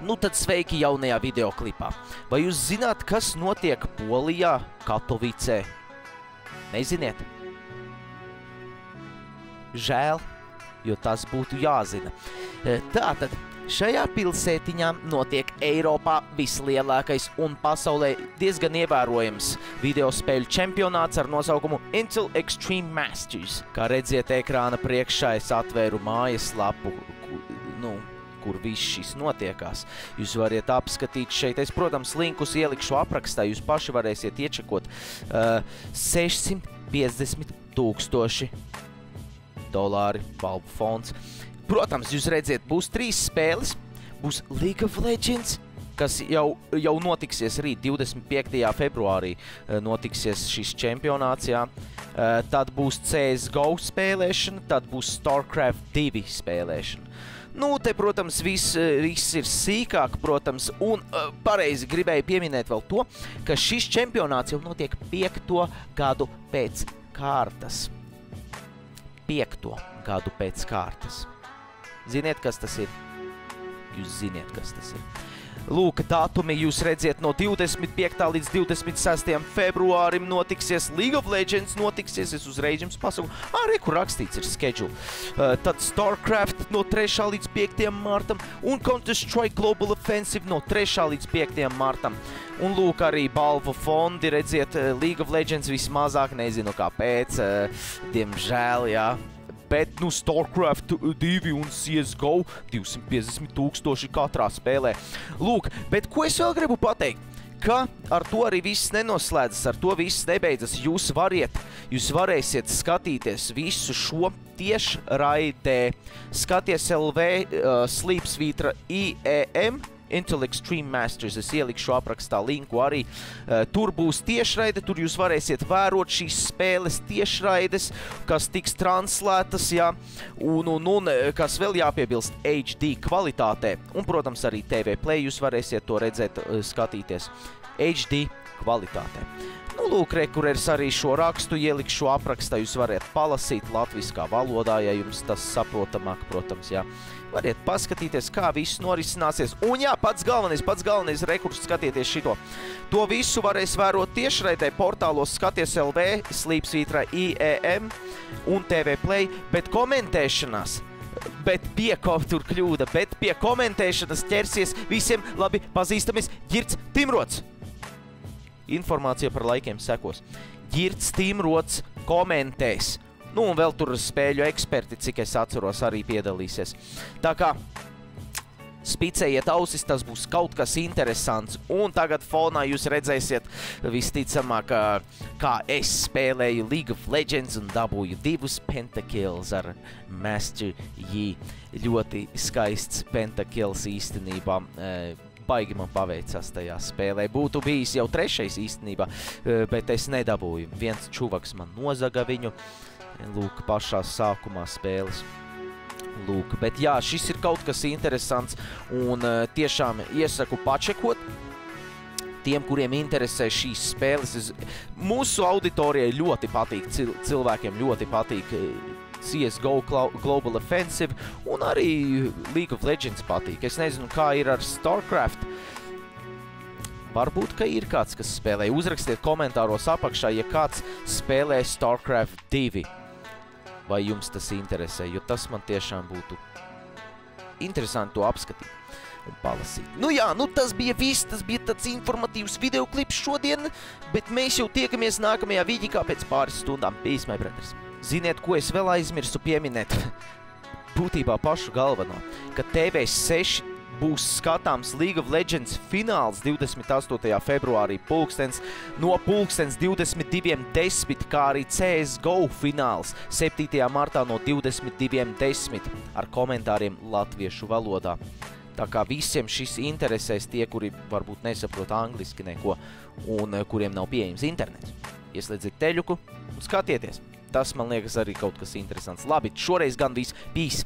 Nu tad sveiki jaunajā videoklipā. Vai jūs zināt, kas notiek Polijā, Katovicē? Neziniet? Žēl, jo tas būtu jāzina. Tātad, šajā pilsētiņā notiek Eiropā vislielākais un pasaulē diezgan ievērojams videospēļu čempionāts ar nosaukumu Intel Extreme Masters. Kā redziet ekrāna priekšā, es atvēru mājaslapu, kur viss šis notiekās. Jūs variet apskatīt šeit. Es, protams, linkus ielikšu aprakstā. Jūs paši varēsiet iečekot. $650,000 balvu fonds. Protams, jūs redziet, būs 3 spēles. Būs League of Legends, kas jau notiksies rīt, 25. februārī notiksies šis čempionāts, jā. Tad būs CSGO spēlēšana, tad būs StarCraft 2 spēlēšana. Nu, te, protams, viss ir sīkāk, protams, un pareizi gribēju pieminēt vēl to, ka šis čempionāts jau notiek 5. gadu pēc kārtas. 5. gadu pēc kārtas. Ziniet, kas tas ir? Jūs ziniet, kas tas ir. Lūk, datumi jūs redziet no 25. līdz 26. februārim notiksies League of Legends, notiksies, es uzreiz jums pasaku, arī kur rakstīts ir schedule. Tad StarCraft no 3. līdz 5. martam un Counter-Strike Global Offensive no 3. līdz 5. martam. Un lūk, arī balvu fondi, redziet, League of Legends vismazāk, nezinu kāpēc, diemžēl, jā. Bet, StarCraft 2 un CSGO 250,000 katrā spēlē. Lūk, bet ko es vēl gribu pateikt? Ka ar to arī viss nenoslēdzas, ar to viss nebeidzas. Jūs varēsiet skatīties visu šo tiešraidē. Skaties LV slīpsvītra IEM Intel Extreme Masters. Es ielikšu aprakstā linku arī. Tur būs tiešraide, tur jūs varēsiet vērot šīs spēles tiešraides, kas tiks translētas, jā, un kas vēl jāpiebilst HD kvalitātē. Un, protams, arī TV Play jūs varēsiet to redzēt, skatīties HD kvalitātē. Nu, lūk, kur es arī šo rakstu ielikšu aprakstā, jūs variet palasīt latviskā valodā, ja jums tas saprotamāk, protams, jā. Variet paskatīties, kā viss norisināsies. Un jā, pats galvenais rekurs, skatieties šito. To visu varēs vērot tiešraidē portālos Skaties LV, slīpsvītrā IEM un TV Play, bet komentēšanās, tur kļūda, bet pie komentēšanas ķersies visiem labi pazīstamies Girts Timrots. Informācija par laikiem sekos. Girts Timrots komentēs. Nu, un vēl tur spēļu eksperti, cik es atceros, arī piedalīsies. Tā kā spicējiet ausis, tas būs kaut kas interesants. Un tagad fonā jūs redzēsiet visticamāk, kā es spēlēju League of Legends un dabūju 2 pentakills ar Master Yi. Ļoti skaists pentakills īstenībā. Baigi man paveicās tajā spēlē. Būtu bijis jau 3. īstenībā, bet es nedabūju. Viens čuvaks man nozaga viņu. Lūk, pašā sākumā spēles. Lūk, bet jā, šis ir kaut kas interesants un tiešām iesaku pačekot. Tiem, kuriem interesē šīs spēles, mūsu auditorijai ļoti patīk, cilvēkiem ļoti patīk CSGO Global Offensive un arī League of Legends patīk. Es nezinu, kā ir ar StarCraft. Varbūt, ka ir kāds, kas spēlē. Uzrakstiet komentāros apakšā, ja kāds spēlē StarCraft 2. Vai jums tas interesē, jo tas man tiešām būtu interesanti to apskatīt un palasīt. Nu jā, tas bija viss, tas bija tāds informatīvs videoklips šodien, bet mēs jau tiekamies nākamajā vidīkā pēc pāris stundām. Peace, my brothers. Ziniet, ko es vēl aizmirsu pieminēt? Būtībā pašu galveno, ka TV6 būs skatāms League of Legends fināls 28. februārī no 22:10, kā arī CSGO fināls 7. martā no 22:10 ar komentāriem latviešu valodā. Tā kā visiem šis interesēs tie, kuri varbūt nesaprot angliski neko un kuriem nav pieejams internets. Ieslēdziet teļuku un skatieties. Tas man liekas arī kaut kas interesants. Labi, šoreiz gan viss. Peace!